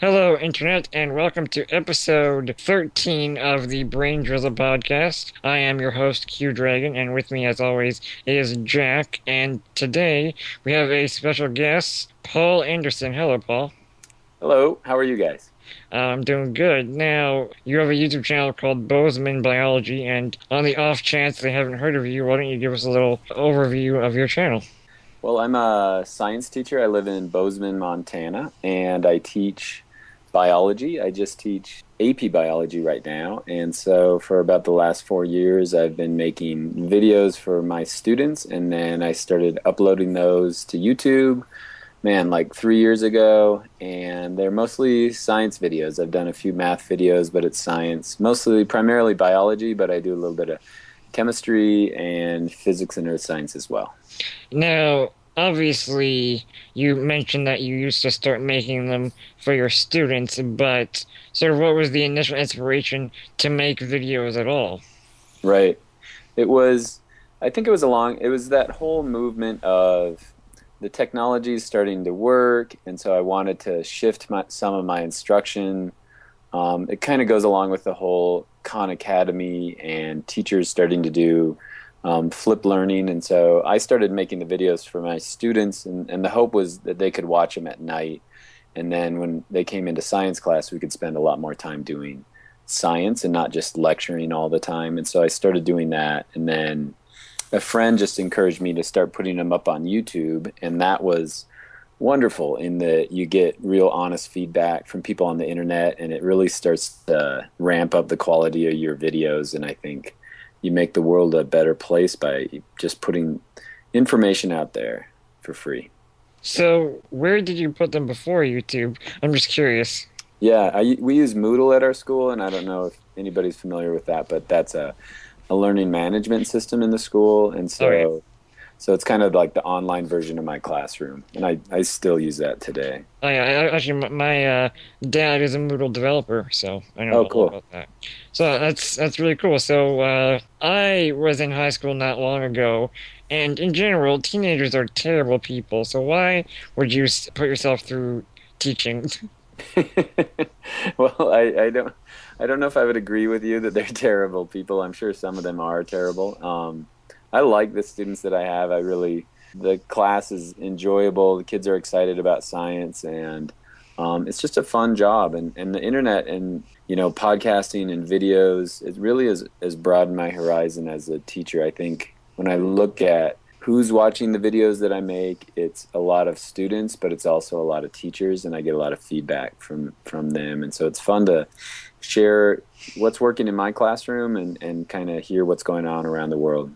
Hello, Internet, and welcome to episode 13 of the Braindrizzle podcast. I am your host, Q Dragon, and with me, as always, is Jack. And today we have a special guest, Paul Anderson. Hello, Paul. Hello, how are you guys? I'm doing good. Now, you have a YouTube channel called Bozeman Biology, and on the off chance they haven't heard of you, why don't you give us a little overview of your channel? Well, I'm a science teacher. I live in Bozeman, Montana, and I teach biology. I just teach AP biology right now. And so for about the last 4 years, I've been making videos for my students, and then I started uploading those to YouTube, man, like 3 years ago. And they're mostly science videos. I've done a few math videos, but it's science, mostly primarily biology, but I do a little bit of chemistry and physics and earth science as well. Now, obviously, you mentioned that you used to start making them for your students, but sort of what was the initial inspiration to make videos at all? Right. It was, I think it was that whole movement of the technology starting to work. And so I wanted to shift some of my instruction. It kind of goes along with the whole Khan Academy and teachers starting to do flip learning. And so I started making the videos for my students, and the hope was that they could watch them at night. And then when they came into science class, we could spend a lot more time doing science and not just lecturing all the time. And so I started doing that. And then a friend just encouraged me to start putting them up on YouTube. And that was wonderful in that you get real honest feedback from people on the internet, and it really starts to ramp up the quality of your videos. And I think you make the world a better place by just putting information out there for free. So, where did you put them before YouTube? I'm just curious. Yeah, we use Moodle at our school, and I don't know if anybody's familiar with that, but that's a learning management system in the school. And Oh yeah. so it's kind of like the online version of my classroom, and I still use that today. Oh yeah. Actually, my dad is a Moodle developer, so I know Oh, all cool. about that. So that's really cool. So I was in high school not long ago, and in general, teenagers are terrible people. So why would you put yourself through teaching? Well, I don't know if I would agree with you that they're terrible people. I'm sure some of them are terrible. I like the students that I have. The class is enjoyable. The kids are excited about science, and it's just a fun job. And the internet and podcasting and videos, it really has broadened my horizon as a teacher. I think when I look at who's watching the videos that I make, it's a lot of students, but it's also a lot of teachers, and I get a lot of feedback from them. And so it's fun to share what's working in my classroom and kind of hear what's going on around the world.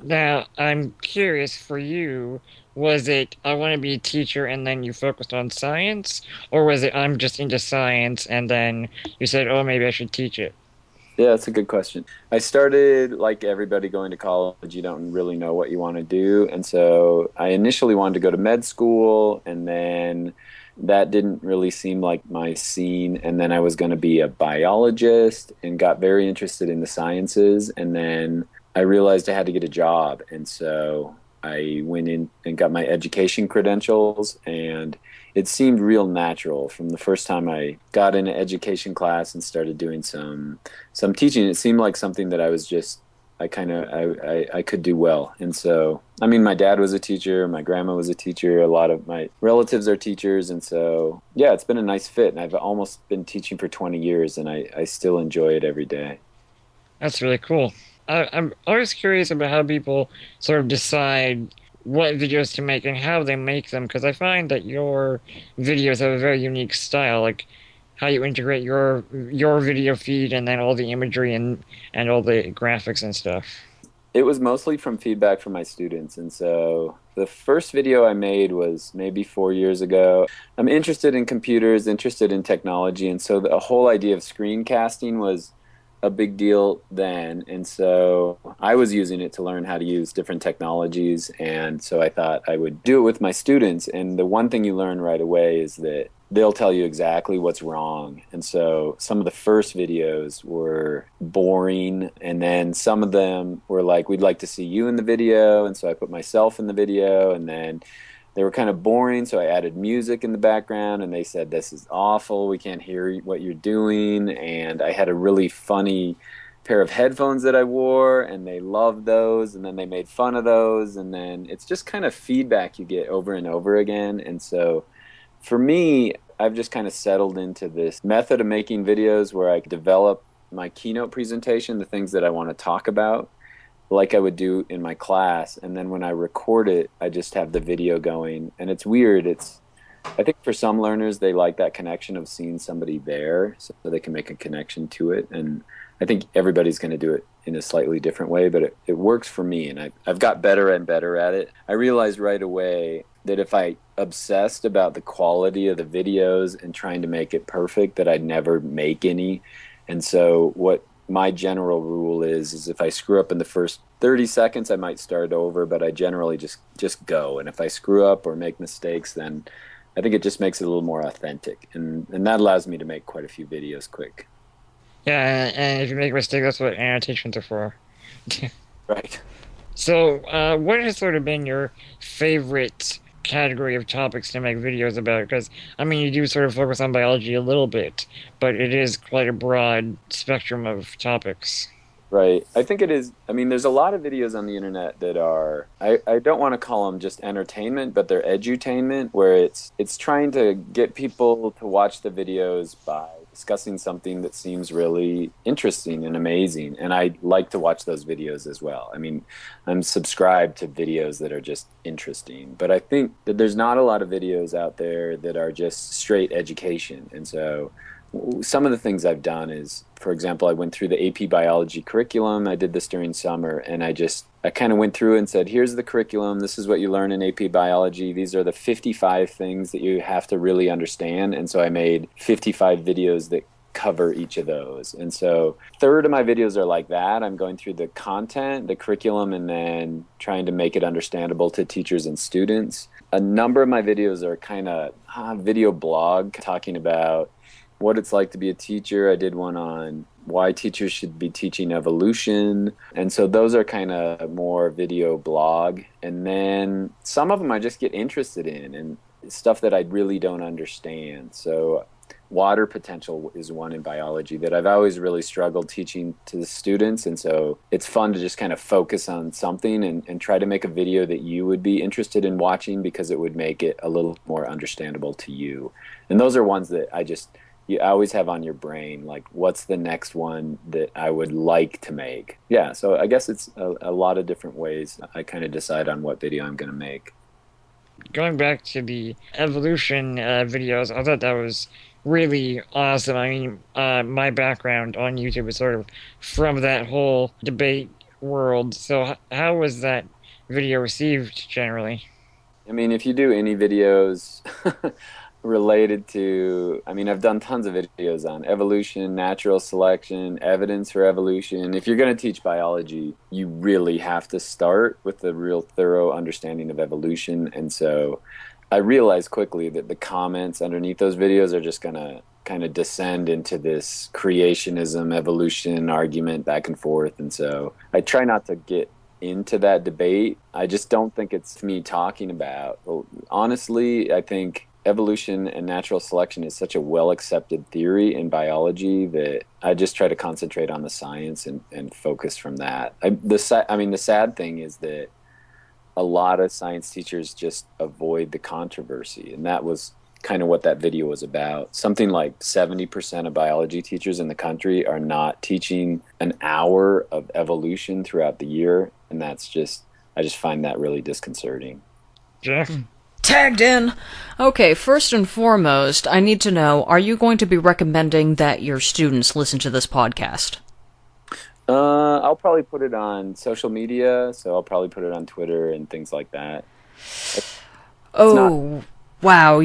Now, I'm curious for you, was it I want to be a teacher and then you focused on science, or was it I'm just into science and then you said, oh, maybe I should teach it? Yeah, that's a good question. I started like everybody going to college. You don't really know what you want to do. And so I initially wanted to go to med school, and then that didn't really seem like my scene. And then I was going to be a biologist and got very interested in the sciences. And then I realized I had to get a job. And so I went in and got my education credentials, and it seemed real natural from the first time I got in an education class and started doing some teaching. It seemed like something that I could do well. And so, I mean, my dad was a teacher, my grandma was a teacher, a lot of my relatives are teachers. And so, yeah, it's been a nice fit. And I've almost been teaching for 20 years, and I still enjoy it every day. That's really cool. I'm always curious about how people sort of decide what videos to make and how they make them, because I find that your videos have a very unique style, like how you integrate your video feed and then all the imagery and all the graphics and stuff. It was mostly from feedback from my students. And so the first video I made was maybe 4 years ago. I'm interested in computers, interested in technology. And so the whole idea of screencasting was a big deal then. And so I was using it to learn how to use different technologies. And so I thought I would do it with my students. And the one thing you learn right away is that they'll tell you exactly what's wrong. And so some of the first videos were boring. And then some of them were like, we'd like to see you in the video. And so I put myself in the video. And then they were kind of boring, so I added music in the background, and they said, "This is awful. We can't hear what you're doing." And I had a really funny pair of headphones that I wore, and they loved those, and then they made fun of those, and then it's just kind of feedback you get over and over again. And so for me, I've just kind of settled into this method of making videos where I develop my keynote presentation, the things that I want to talk about, like I would do in my class. And then when I record it, I just have the video going. And it's weird. I think for some learners, they like that connection of seeing somebody there so they can make a connection to it. And I think everybody's going to do it in a slightly different way, but it works for me. And I've got better and better at it. I realized right away that if I obsessed about the quality of the videos and trying to make it perfect, that I'd never make any. And so what my general rule is if I screw up in the first 30 seconds, I might start over, but I generally just go. And if I screw up or make mistakes, then I think it just makes it a little more authentic. And that allows me to make quite a few videos quick. Yeah, and if you make a mistake, that's what annotations are for. Right. So, what has sort of been your favorite category of topics to make videos about? Because, I mean, you do sort of focus on biology a little bit, but it is quite a broad spectrum of topics. Right. I think it is. I mean, there's a lot of videos on the internet that are, I don't want to call them just entertainment, but they're edutainment, where it's trying to get people to watch the videos by discussing something that seems really interesting and amazing. And I like to watch those videos as well. I mean, I'm subscribed to videos that are just interesting, but I think that there's not a lot of videos out there that are just straight education. And so some of the things I've done is, for example, I went through the AP biology curriculum. I did this during summer, and I kind of went through and said, here's the curriculum. This is what you learn in AP biology. These are the 55 things that you have to really understand. And so I made 55 videos that cover each of those. And so a third of my videos are like that. I'm going through the content, the curriculum, and then trying to make it understandable to teachers and students. A number of my videos are kind of video blog talking about what it's like to be a teacher. I did one on why teachers should be teaching evolution. And so those are kind of more video blog. And then some of them I just get interested in and stuff that I really don't understand. So water potential is one in biology that I've always really struggled teaching to the students. And so it's fun to just kind of focus on something and try to make a video that you would be interested in watching because it would make it a little more understandable to you. And those are ones that you always have on your brain, like, what's the next one that I would like to make? Yeah, so I guess it's a lot of different ways I kind of decide on what video I'm going to make. Going back to the evolution videos, I thought that was really awesome. I mean, my background on YouTube is sort of from that whole debate world. So how was that video received generally? I mean, if you do any videos related to, I mean, I've done tons of videos on evolution, natural selection, evidence for evolution. If you're going to teach biology, you really have to start with a real thorough understanding of evolution. And so I realized quickly that the comments underneath those videos are just going to kind of descend into this creationism, evolution argument back and forth. And so I try not to get into that debate. I just don't think it's me talking about. Well, honestly, I think evolution and natural selection is such a well-accepted theory in biology that I just try to concentrate on the science and focus from that. The sad thing is that a lot of science teachers just avoid the controversy, and that was kind of what that video was about. Something like 70% of biology teachers in the country are not teaching an hour of evolution throughout the year, and I just find that really disconcerting. Jeff? Tagged in! Okay, first and foremost, I need to know, are you going to be recommending that your students listen to this podcast? I'll probably put it on social media, so I'll probably put it on Twitter and things like that. Wow,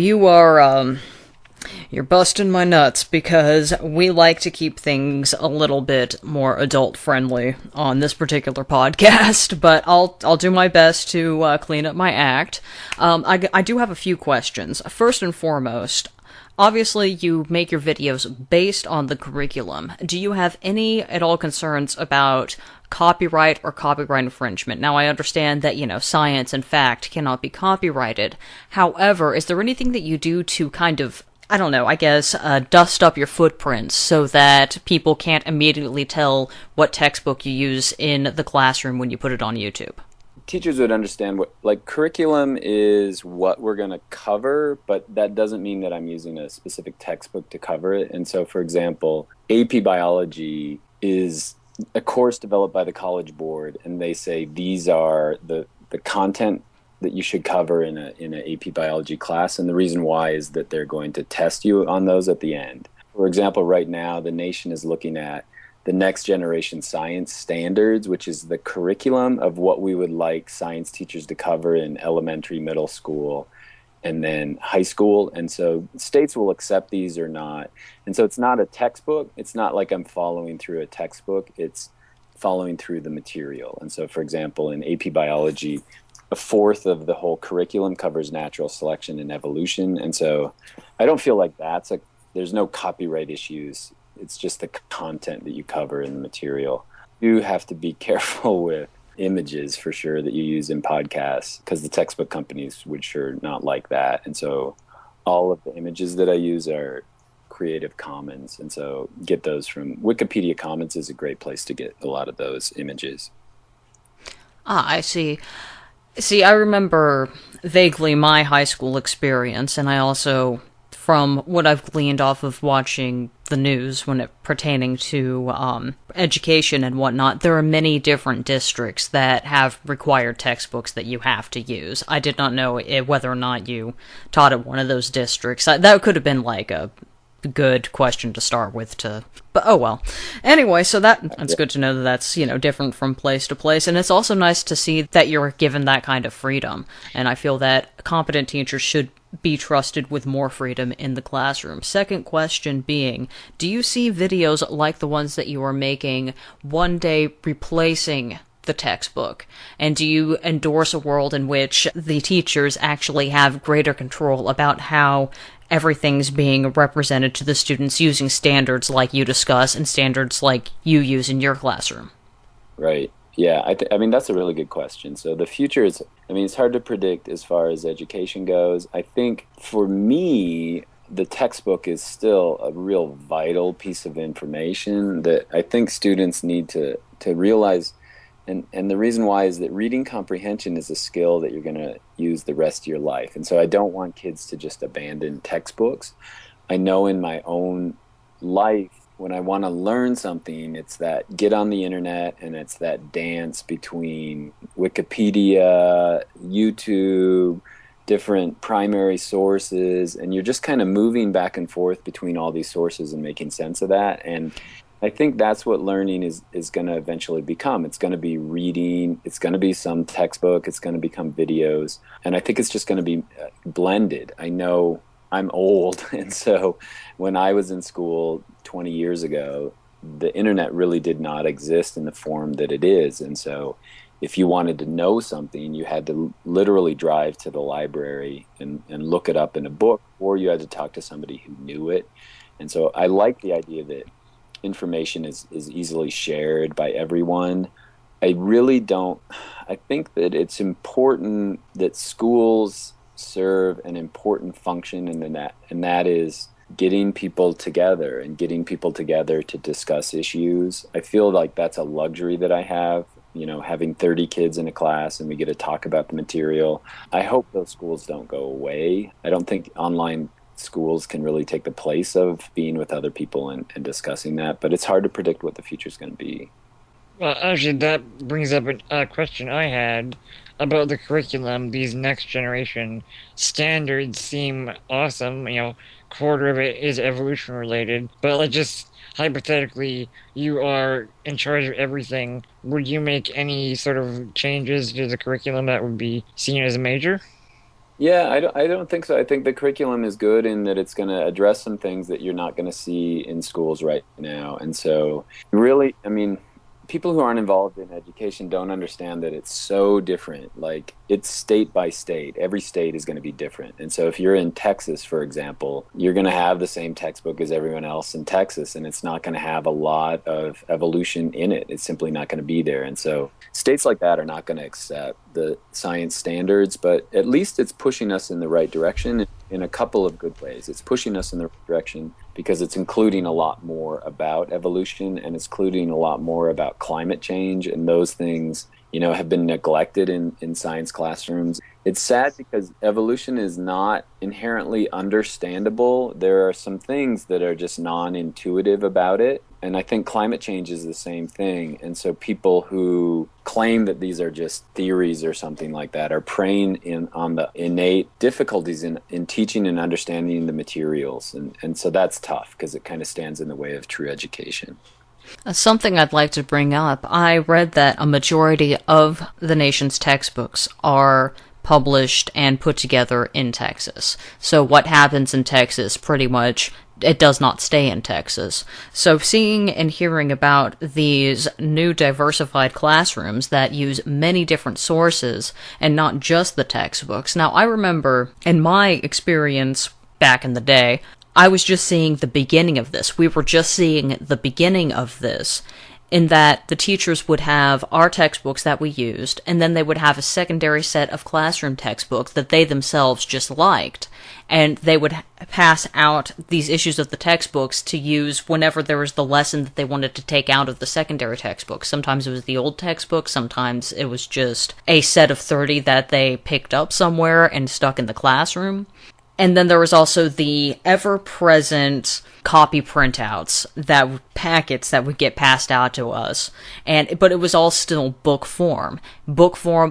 you're busting my nuts, because we like to keep things a little bit more adult-friendly on this particular podcast, but I'll do my best to clean up my act. I do have a few questions. First and foremost, Obviously, you make your videos based on the curriculum. Do you have any at all concerns about copyright or copyright infringement? Now, I understand that, science and fact cannot be copyrighted. However, is there anything that you do to kind of, I don't know, I guess, dust up your footprints so that people can't immediately tell what textbook you use in the classroom when you put it on YouTube? Teachers would understand curriculum is what we're going to cover, but that doesn't mean that I'm using a specific textbook to cover it. And so, for example, AP Biology is a course developed by the College Board, and they say these are the content that you should cover in a AP Biology class. And the reason why is that they're going to test you on those at the end. For example, right now, the nation is looking at the next generation science standards, which is the curriculum of what we would like science teachers to cover in elementary, middle school, and then high school. And so states will accept these or not. And so it's not a textbook. It's not like I'm following through a textbook. It's following through the material. And so, for example, in AP Biology, a fourth of the whole curriculum covers natural selection and evolution. And so I don't feel like there's no copyright issues. It's just the content that you cover in the material. You have to be careful with images for sure that you use in podcasts, because the textbook companies would sure not like that. And so all of the images that I use are Creative Commons. And so get those from Wikipedia Commons is a great place to get a lot of those images. Ah, I see. See, I remember vaguely my high school experience, and I also, from what I've gleaned off of watching the news when it pertaining to education and whatnot, there are many different districts that have required textbooks that you have to use. I did not know whether or not you taught at one of those districts. That could have been like a good question to start with, but oh well. Anyway, so that's good to know that that's, different from place to place, and it's also nice to see that you're given that kind of freedom, and I feel that competent teachers should be trusted with more freedom in the classroom. Second question being, do you see videos like the ones that you are making one day replacing the textbook? And do you endorse a world in which the teachers actually have greater control about how everything's being represented to the students using standards like you discuss and standards like you use in your classroom? Right. Yeah, I mean, that's a really good question. So the future is, it's hard to predict as far as education goes. I think for me, the textbook is still a real vital piece of information that I think students need to realize. And the reason why is that reading comprehension is a skill that you're going to use the rest of your life. And so I don't want kids to just abandon textbooks. I know in my own life, when I want to learn something, it's that get on the internet, and it's that dance between Wikipedia, YouTube, different primary sources, and you're just kind of moving back and forth between all these sources and making sense of that. And I think that's what learning is going to eventually become. It's going to be reading, it's going to be some textbook, it's going to become videos, and I think it's just going to be blended. I know I'm old, and so when I was in school 20 years ago, the internet really did not exist in the form that it is. And so if you wanted to know something, you had to literally drive to the library and look it up in a book, or you had to talk to somebody who knew it. And so I like the idea that information is easily shared by everyone. I think that it's important that schools serve an important function in that, and that is getting people together to discuss issues. I feel like that's a luxury that I have, having 30 kids in a class and we get to talk about the material. I hope those schools don't go away. I don't think online schools can really take the place of being with other people and discussing that, but it's hard to predict what the future is going to be. Well, actually, that brings up a question I had about the curriculum. These next generation standards seem awesome. Quarter of it is evolution related, but like just hypothetically, you are in charge of everything. Would you make any sort of changes to the curriculum that would be seen as a major? Yeah, I don't think so. I think the curriculum is good in that it's going to address some things that you're not going to see in schools right now. And so really, people who aren't involved in education don't understand that it's so different. Like, it's state by state. Every state is going to be different. And so if you're in Texas, for example, you're going to have the same textbook as everyone else in Texas, and it's not going to have a lot of evolution in it. It's simply not going to be there. And so states like that are not going to accept the science standards, but at least it's pushing us in the right direction in a couple of good ways. It's pushing us in the right direction because it's including a lot more about evolution, and it's including a lot more about climate change, and those things, have been neglected in science classrooms. It's sad because evolution is not inherently understandable. There are some things that are just non-intuitive about it. And I think climate change is the same thing. And so people who claim that these are just theories or something like that are preying on the innate difficulties in teaching and understanding the materials. And so that's tough because it kind of stands in the way of true education. Something I'd like to bring up. I read that a majority of the nation's textbooks are published and put together in Texas. So what happens in Texas, pretty much, it does not stay in Texas. So seeing and hearing about these new diversified classrooms that use many different sources and not just the textbooks. Now, I remember in my experience back in the day, I was just seeing the beginning of this. We were just seeing the beginning of this, in that the teachers would have our textbooks that we used, and then they would have a secondary set of classroom textbooks that they themselves just liked. And they would pass out these issues of the textbooks to use whenever there was the lesson that they wanted to take out of the secondary textbook. Sometimes it was the old textbook, sometimes it was just a set of 30 that they picked up somewhere and stuck in the classroom. And then there was also the ever-present copy printouts, packets that would get passed out to us. But it was all still book form,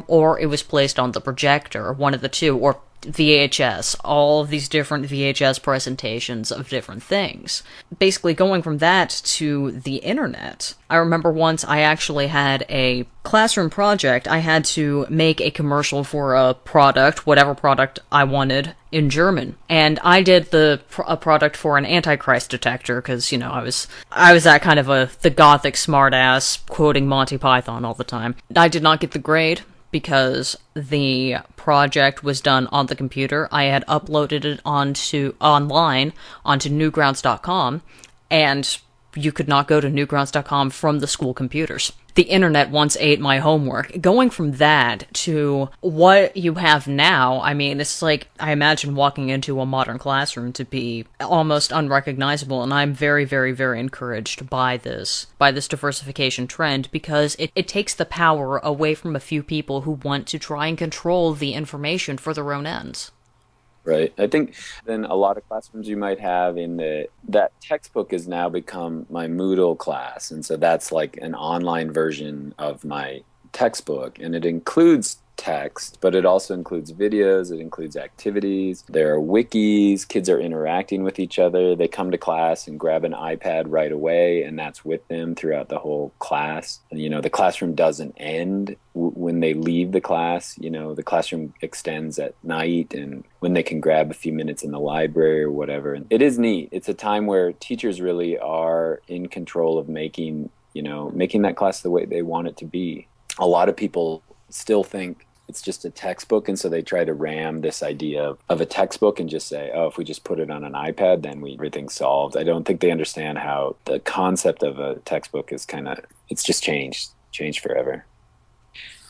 or it was placed on the projector, one of the two, or VHS, all of these different VHS presentations of different things. Basically, going from that to the internet. I remember once I actually had a classroom project. I had to make a commercial for a product, whatever product I wanted, in German. And I did a product for an Antichrist detector, because, I was that kind of the gothic smartass quoting Monty Python all the time. I did not get the grade, because the project was done on the computer. I had uploaded it online onto newgrounds.com, and you could not go to newgrounds.com from the school computers. The internet once ate my homework. Going from that to what you have now, I mean, it's like, I imagine walking into a modern classroom to be almost unrecognizable, and I'm very, very, very encouraged by this diversification trend, because it takes the power away from a few people who want to try and control the information for their own ends. Right. I think then a lot of classrooms you might have that textbook has now become my Moodle class. And so that's like an online version of my textbook. And it includes text, but it also includes videos, it includes activities. There are wikis, kids are interacting with each other. They come to class and grab an iPad right away, and that's with them throughout the whole class. And, the classroom doesn't end when they leave the class. The classroom extends at night, and when they can grab a few minutes in the library or whatever. And it is neat. It's a time where teachers really are in control of making that class the way they want it to be. A lot of people still think it's just a textbook, and so they try to ram this idea of a textbook and just say, oh, if we just put it on an iPad, then everything's solved. I don't think they understand how the concept of a textbook is it's just changed forever.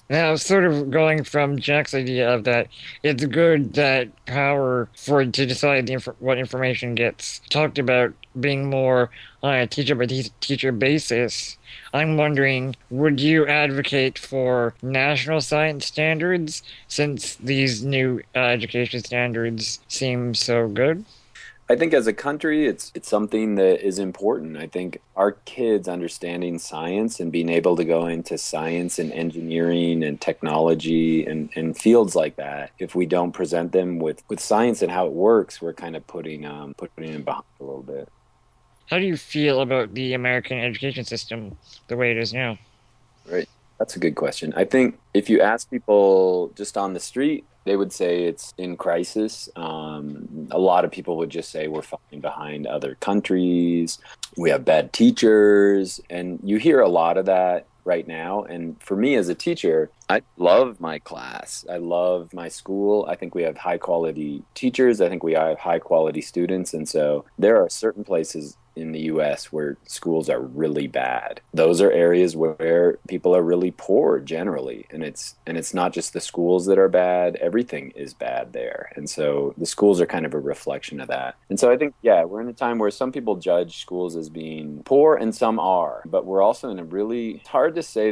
Now, sort of going from Jack's idea of that, it's good that power to decide what information gets talked about being more on a teacher basis. I'm wondering, would you advocate for national science standards, since these new education standards seem so good? I think as a country, it's something that is important. I think our kids understanding science and being able to go into science and engineering and technology and fields like that, if we don't present them with science and how it works, we're kind of putting them behind a little bit. How do you feel about the American education system the way it is now? Right. That's a good question. I think if you ask people just on the street, they would say it's in crisis. A lot of people would just say we're falling behind other countries. We have bad teachers. And you hear a lot of that right now. And for me as a teacher, I love my class. I love my school. I think we have high quality teachers. I think we have high quality students. And so there are certain places in the US where schools are really bad. Those are areas where people are really poor generally. And it's not just the schools that are bad, everything is bad there. And so the schools are kind of a reflection of that. And so I think, yeah, we're in a time where some people judge schools as being poor and some are, but we're also in a really, it's hard to say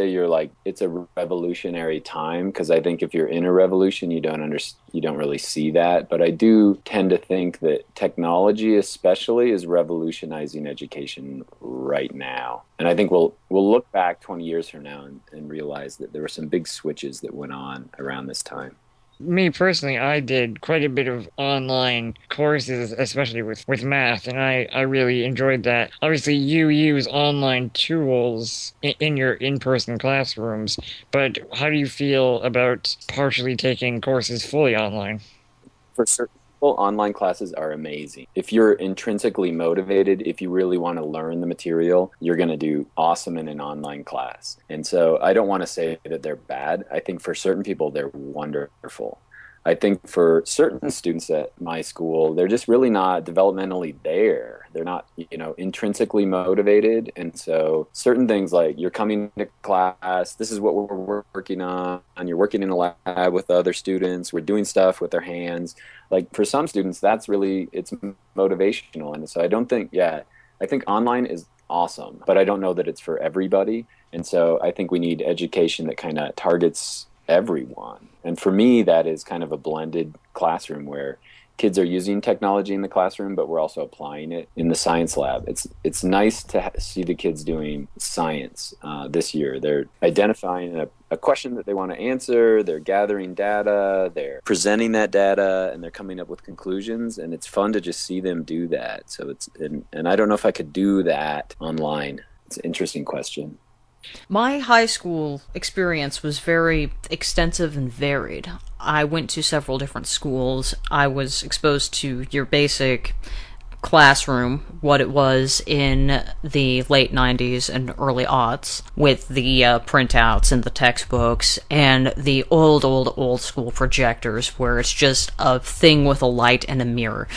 you're like, it's a revolutionary time, because I think if you're in a revolution, you don't really see that. But I do tend to think that technology especially is revolutionizing education right now. And I think we'll look back 20 years from now and realize that there were some big switches that went on around this time. Me personally, I did quite a bit of online courses, especially with math, and I really enjoyed that. Obviously, you use online tools in your in-person classrooms, but how do you feel about partially taking courses fully online? For certain people, online classes are amazing. If you're intrinsically motivated, if you really want to learn the material, you're going to do awesome in an online class. And so I don't want to say that they're bad. I think for certain people, they're wonderful. I think for certain students at my school, they're just really not developmentally there. They're not, intrinsically motivated. And so certain things like you're coming to class, this is what we're working on, you're working in a lab with other students, we're doing stuff with their hands. Like for some students, it's motivational. And so I think online is awesome, but I don't know that it's for everybody. And so I think we need education that kind of targets everyone. And for me, that is kind of a blended classroom where kids are using technology in the classroom, but we're also applying it in the science lab. It's nice to see the kids doing science this year. They're identifying a question that they want to answer, they're gathering data, they're presenting that data, and they're coming up with conclusions, and it's fun to just see them do that. So and I don't know if I could do that online. It's an interesting question. My high school experience was very extensive and varied. I went to several different schools. I was exposed to your basic classroom, what it was in the late 90s and early aughts, with the printouts and the textbooks and the old school projectors where it's just a thing with a light and a mirror.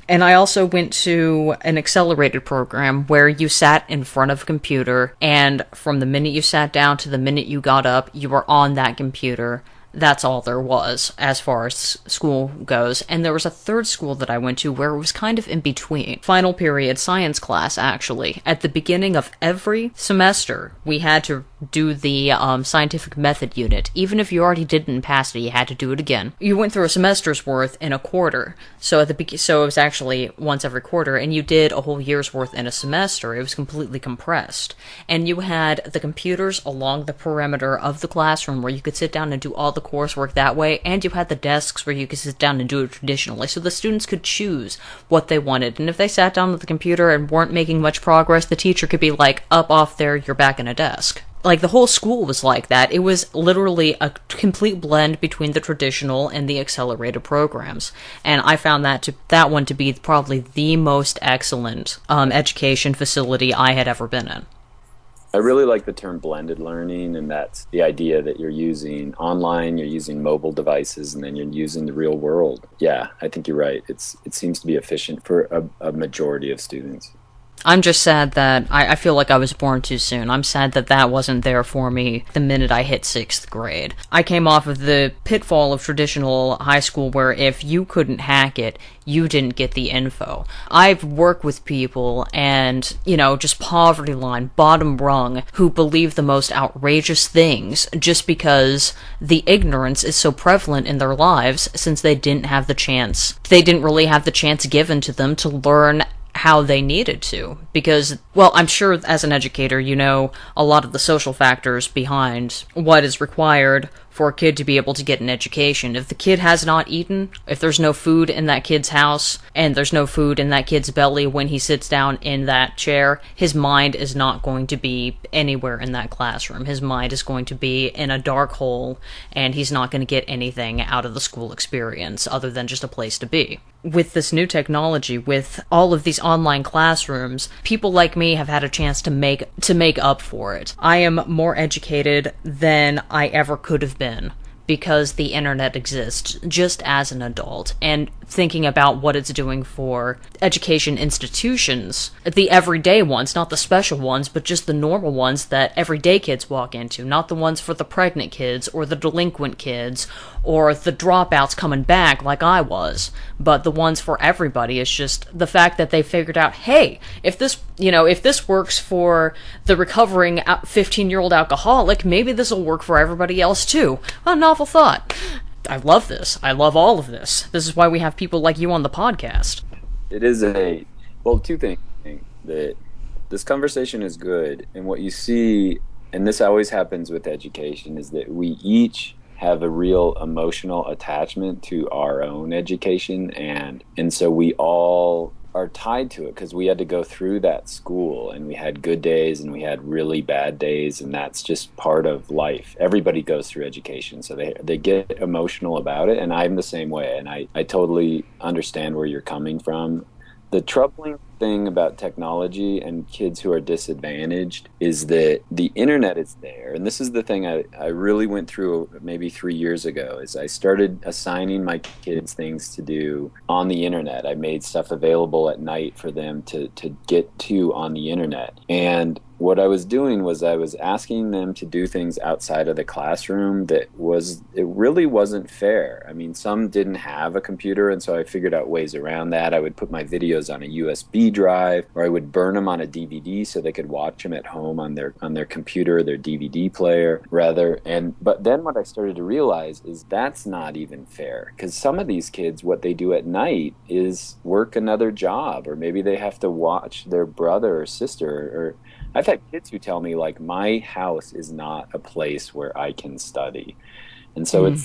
And I also went to an accelerated program where you sat in front of a computer, and from the minute you sat down to the minute you got up, you were on that computer. That's all there was as far as school goes. And there was a third school that I went to where it was kind of in between. Final period science class, actually. At the beginning of every semester, we had to do the scientific method unit. Even if you already didn't pass it, you had to do it again. You went through a semester's worth in a quarter. So so it was actually once every quarter, and you did a whole year's worth in a semester. It was completely compressed. And you had the computers along the perimeter of the classroom where you could sit down and do all the coursework that way, and you had the desks where you could sit down and do it traditionally, so the students could choose what they wanted. And if they sat down at the computer and weren't making much progress, the teacher could be like, up off there, you're back in a desk. Like, the whole school was like that. It was literally a complete blend between the traditional and the accelerated programs. And I found that one to be probably the most excellent education facility I had ever been in. I really like the term blended learning, and that's the idea that you're using online, you're using mobile devices, and then you're using the real world. Yeah, I think you're right. It seems to be efficient for a majority of students. I'm just sad that I feel like I was born too soon. I'm sad that wasn't there for me the minute I hit 6th grade. I came off of the pitfall of traditional high school where if you couldn't hack it, you didn't get the info. I've worked with people and, just poverty line, bottom rung, who believe the most outrageous things just because the ignorance is so prevalent in their lives since they didn't have the chance. They didn't really have the chance given to them to learn how they needed to, because, well, I'm sure as an educator you know a lot of the social factors behind what is required for a kid to be able to get an education. If the kid has not eaten, if there's no food in that kid's house, and there's no food in that kid's belly when he sits down in that chair, his mind is not going to be anywhere in that classroom. His mind is going to be in a dark hole, and he's not going to get anything out of the school experience other than just a place to be. With this new technology, with all of these online classrooms, people like me have had a chance to make up for it. I am more educated than I ever could have been because the internet exists just as an adult, and thinking about what it's doing for education institutions, the everyday ones, not the special ones, but just the normal ones that everyday kids walk into, not the ones for the pregnant kids, or the delinquent kids, or the dropouts coming back like I was, but the ones for everybody. Is just the fact that they figured out, hey, if this works for the recovering 15-year-old alcoholic, maybe this will work for everybody else too. A novel thought. I love this. I love all of this. This is why we have people like you on the podcast. It is two things. That this conversation is good, and what you see, and this always happens with education, is that we each have a real emotional attachment to our own education, and so we all are tied to it because we had to go through that school, and we had good days and we had really bad days, and that's just part of life. Everybody goes through education, so they get emotional about it, and I'm the same way, and I totally understand where you're coming from. The troubling thing about technology and kids who are disadvantaged is that the internet is there. And this is the thing I really went through maybe 3 years ago, is I started assigning my kids things to do on the internet. I made stuff available at night for them to get to on the internet. And what I was doing was I was asking them to do things outside of the classroom it really wasn't fair. I mean, some didn't have a computer, and so I figured out ways around that. I would put my videos on a USB drive, or I would burn them on a DVD so they could watch them at home on their computer, their DVD player, rather. But then what I started to realize is that's not even fair, because some of these kids, what they do at night is work another job, or maybe they have to watch their brother or sister, or I've had kids who tell me, like, my house is not a place where I can study. And so it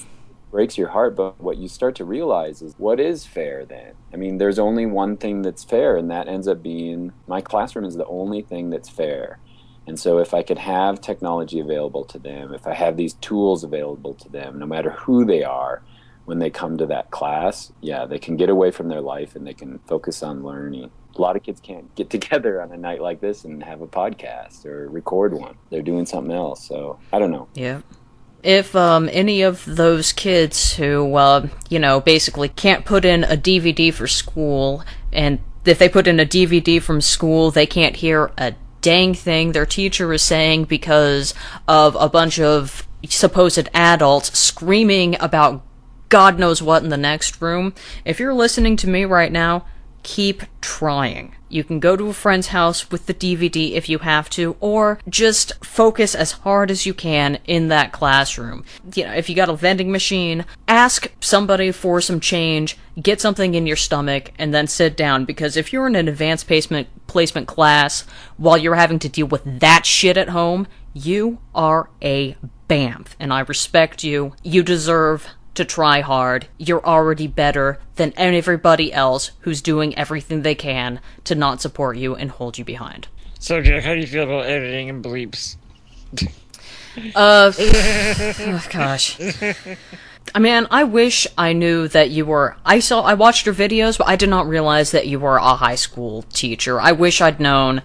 breaks your heart. But what you start to realize is, what is fair then? I mean, there's only one thing that's fair, and that ends up being my classroom is the only thing that's fair. And so if I could have technology available to them, if I have these tools available to them, no matter who they are, when they come to that class, yeah, they can get away from their life and they can focus on learning. A lot of kids can't get together on a night like this and have a podcast or record one. They're doing something else. So I don't know. Yeah. If any of those kids who, basically can't put in a DVD for school, and if they put in a DVD from school, they can't hear a dang thing their teacher is saying because of a bunch of supposed adults screaming about God knows what in the next room. If you're listening to me right now, keep trying. You can go to a friend's house with the DVD if you have to, or just focus as hard as you can in that classroom. If you got a vending machine, ask somebody for some change, get something in your stomach, and then sit down, because if you're in an advanced placement class while you're having to deal with that shit at home, you are a BAMF, and I respect you. You deserve to try hard. You're already better than everybody else who's doing everything they can to not support you and hold you behind. So, Jack, how do you feel about editing and bleeps? Oh, gosh. I mean, I wish I knew that you were... I watched your videos, but I did not realize that you were a high school teacher. I wish I'd known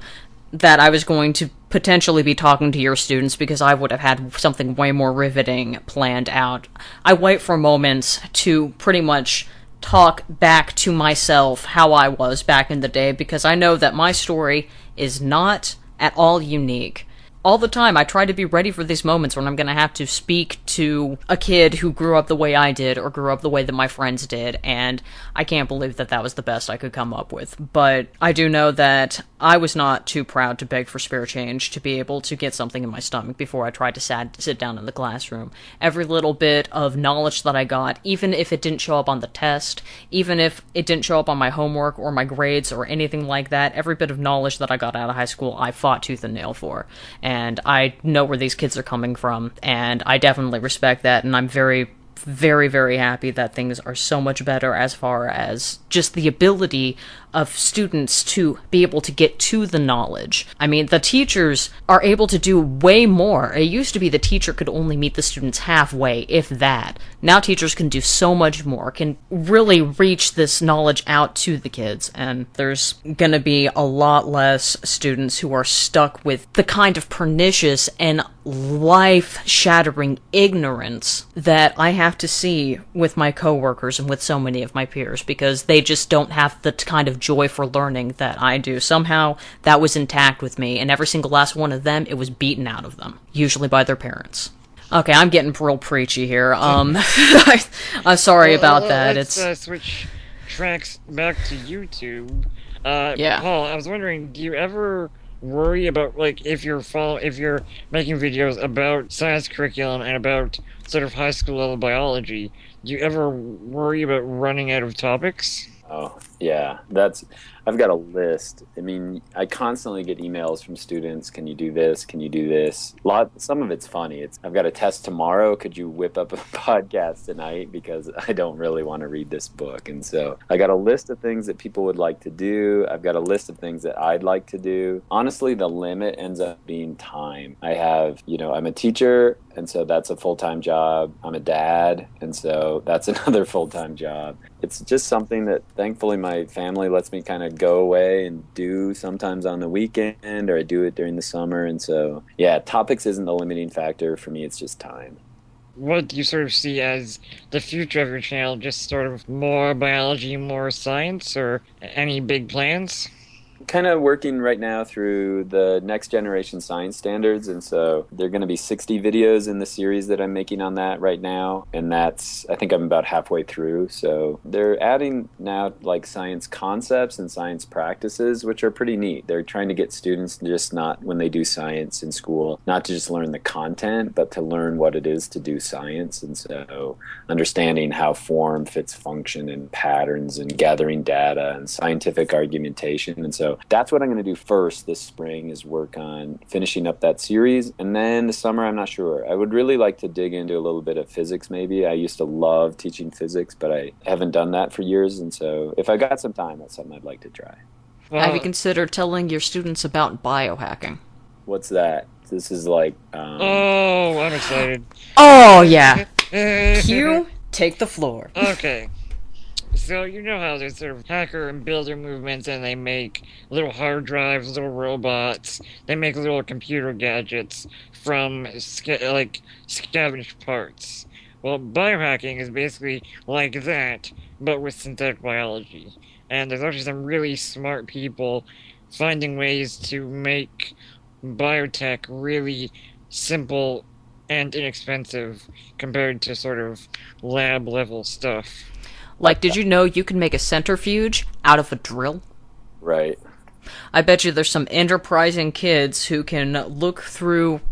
that I was going to potentially be talking to your students, because I would have had something way more riveting planned out. I wait for moments to pretty much talk back to myself how I was back in the day, because I know that my story is not at all unique. All the time, I try to be ready for these moments when I'm going to have to speak to a kid who grew up the way I did, or grew up the way that my friends did, and I can't believe that that was the best I could come up with. But I do know that I was not too proud to beg for spare change to be able to get something in my stomach before I tried to sit down in the classroom. Every little bit of knowledge that I got, even if it didn't show up on the test, even if it didn't show up on my homework or my grades or anything like that, every bit of knowledge that I got out of high school, I fought tooth and nail for. And and I know where these kids are coming from, and I definitely respect that, and I'm very, very, very happy that things are so much better as far as just the ability of students to be able to get to the knowledge. I mean, the teachers are able to do way more. It used to be the teacher could only meet the students halfway, if that. Now teachers can do so much more, can really reach this knowledge out to the kids, and there's gonna be a lot less students who are stuck with the kind of pernicious and life-shattering ignorance that I have to see with my coworkers and with so many of my peers, because they just don't have the kind of joy for learning that I do. Somehow that was intact with me, and every single last one of them, it was beaten out of them, usually by their parents. Okay, I'm getting real preachy here. I'm sorry about that. Let's switch tracks back to YouTube. Yeah. Paul, I was wondering, do you ever worry about, like, if you're making videos about science curriculum and about sort of high school level biology, do you ever worry about running out of topics? Oh, yeah. I've got a list. I mean, I constantly get emails from students. Can you do this? Can you do this? Some of it's funny. I've got a test tomorrow. Could you whip up a podcast tonight? Because I don't really want to read this book. And so I got a list of things that people would like to do. I've got a list of things that I'd like to do. Honestly, the limit ends up being time. I'm a teacher, and so that's a full-time job. I'm a dad, and so that's another full-time job. It's just something that thankfully my family lets me kind of go away and do sometimes on the weekend, or I do it during the summer. And so, yeah, topics isn't the limiting factor for me. It's just time. What do you sort of see as the future of your channel? Just sort of more biology, more science, or any big plans? Kind of working right now through the next generation science standards, and so there are going to be 60 videos in the series that I'm making on that right now, and I think I'm about halfway through. So they're adding now like science concepts and science practices, which are pretty neat. They're trying to get students just not, when they do science in school, not to just learn the content, but to learn what it is to do science. And so understanding how form fits function and patterns and gathering data and scientific argumentation. And so that's what I'm going to do first this spring, is work on finishing up that series. And then the summer, I'm not sure. I would really like to dig into a little bit of physics maybe. I used to love teaching physics, but I haven't done that for years. And so if I got some time, that's something I'd like to try. Have you considered telling your students about biohacking? What's that? This is like... Oh, I'm excited. Oh, yeah. Q, take the floor. Okay. So you know how there's sort of hacker and builder movements, and they make little hard drives, little robots. They make little computer gadgets from scavenged parts. Well, biohacking is basically like that, but with synthetic biology. And there's actually some really smart people finding ways to make biotech really simple and inexpensive compared to sort of lab level stuff. Like, did you know you can make a centrifuge out of a drill? Right. I bet you there's some enterprising kids who can look through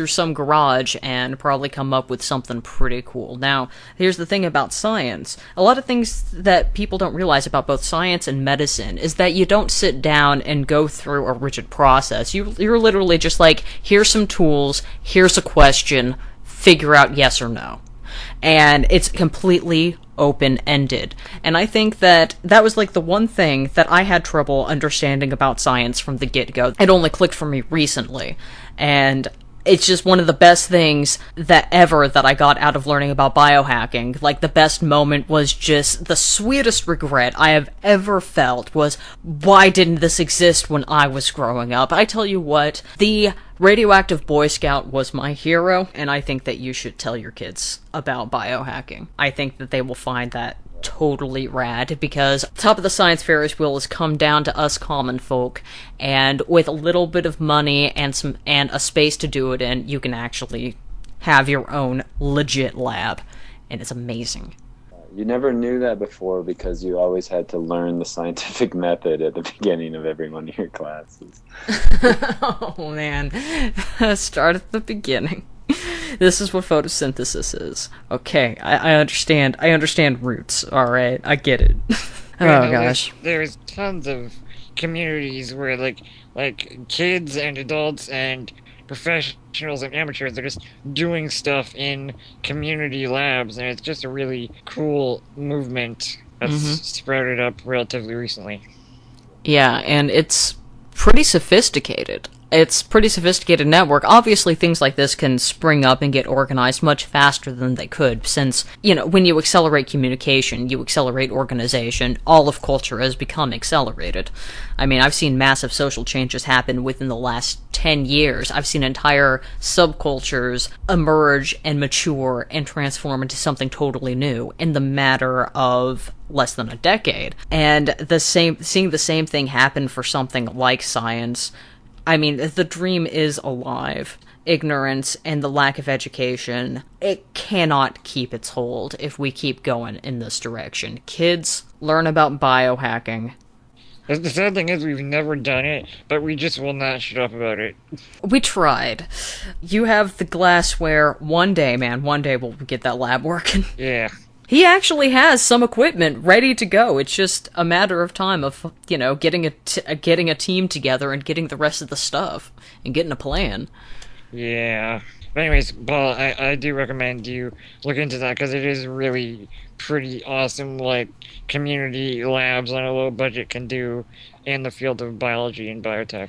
some garage and probably come up with something pretty cool. Now, here's the thing about science. A lot of things that people don't realize about both science and medicine is that you don't sit down and go through a rigid process. You're literally just like, here's some tools, here's a question, figure out yes or no. And it's completely open-ended. And I think that was like the one thing that I had trouble understanding about science from the get-go. It only clicked for me recently. And it's just one of the best things that I got out of learning about biohacking. Like, the best moment was just the sweetest regret I have ever felt was, why didn't this exist when I was growing up? I tell you what, the Radioactive Boy Scout was my hero, and I think that you should tell your kids about biohacking. I think that they will find that totally rad, because top of the science Ferris wheel has come down to us common folk, and with a little bit of money and a space to do it in, you can actually have your own legit lab, and it's amazing. You never knew that before because you always had to learn the scientific method at the beginning of every one of your classes. Oh man, start at the beginning. This is what photosynthesis is. Okay, I understand. I understand roots. All right, I get it. Oh gosh, there's tons of communities where like kids and adults and professionals and amateurs. They're just doing stuff in community labs, and it's just a really cool movement that's sprouted up relatively recently. Yeah, and it's pretty sophisticated. It's pretty sophisticated network. Obviously, things like this can spring up and get organized much faster than they could, since, when you accelerate communication, you accelerate organization, all of culture has become accelerated. I mean, I've seen massive social changes happen within the last 10 years. I've seen entire subcultures emerge and mature and transform into something totally new in the matter of less than a decade. And seeing the same thing happen for something like science, I mean, the dream is alive. Ignorance and the lack of education, it cannot keep its hold if we keep going in this direction. Kids, learn about biohacking. The sad thing is we've never done it, but we just will not shut up about it. We tried. You have the glassware. One day, man, one day we'll get that lab working. Yeah. He actually has some equipment ready to go. It's just a matter of time of, getting a team together and getting the rest of the stuff and getting a plan. Yeah. But anyways, Paul, I do recommend you look into that because it is really pretty awesome, like, community labs on a low budget can do in the field of biology and biotech.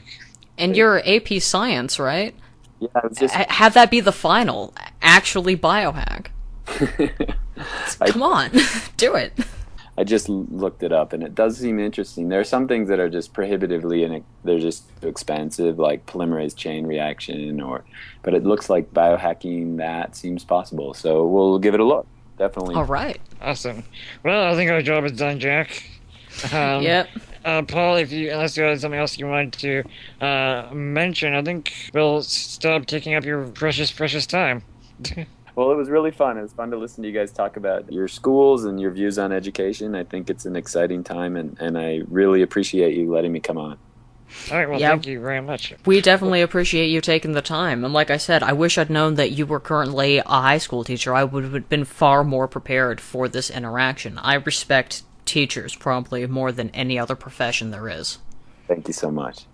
And you're AP Science, right? Yeah, I was just... Have that be the final. Actually biohack. Come on, do it. I just looked it up, and it does seem interesting. There are some things that are just prohibitively, and they're just too expensive, like polymerase chain reaction, but it looks like biohacking that seems possible. So we'll give it a look. Definitely. All right. Awesome. Well, I think our job is done, Jack. Yep. Paul, unless you had something else you wanted to mention, I think we'll stop taking up your precious time. Well, it was really fun. It was fun to listen to you guys talk about your schools and your views on education. I think it's an exciting time, and I really appreciate you letting me come on. All right, well, thank you very much. We definitely appreciate you taking the time. And like I said, I wish I'd known that you were currently a high school teacher. I would have been far more prepared for this interaction. I respect teachers probably more than any other profession there is. Thank you so much.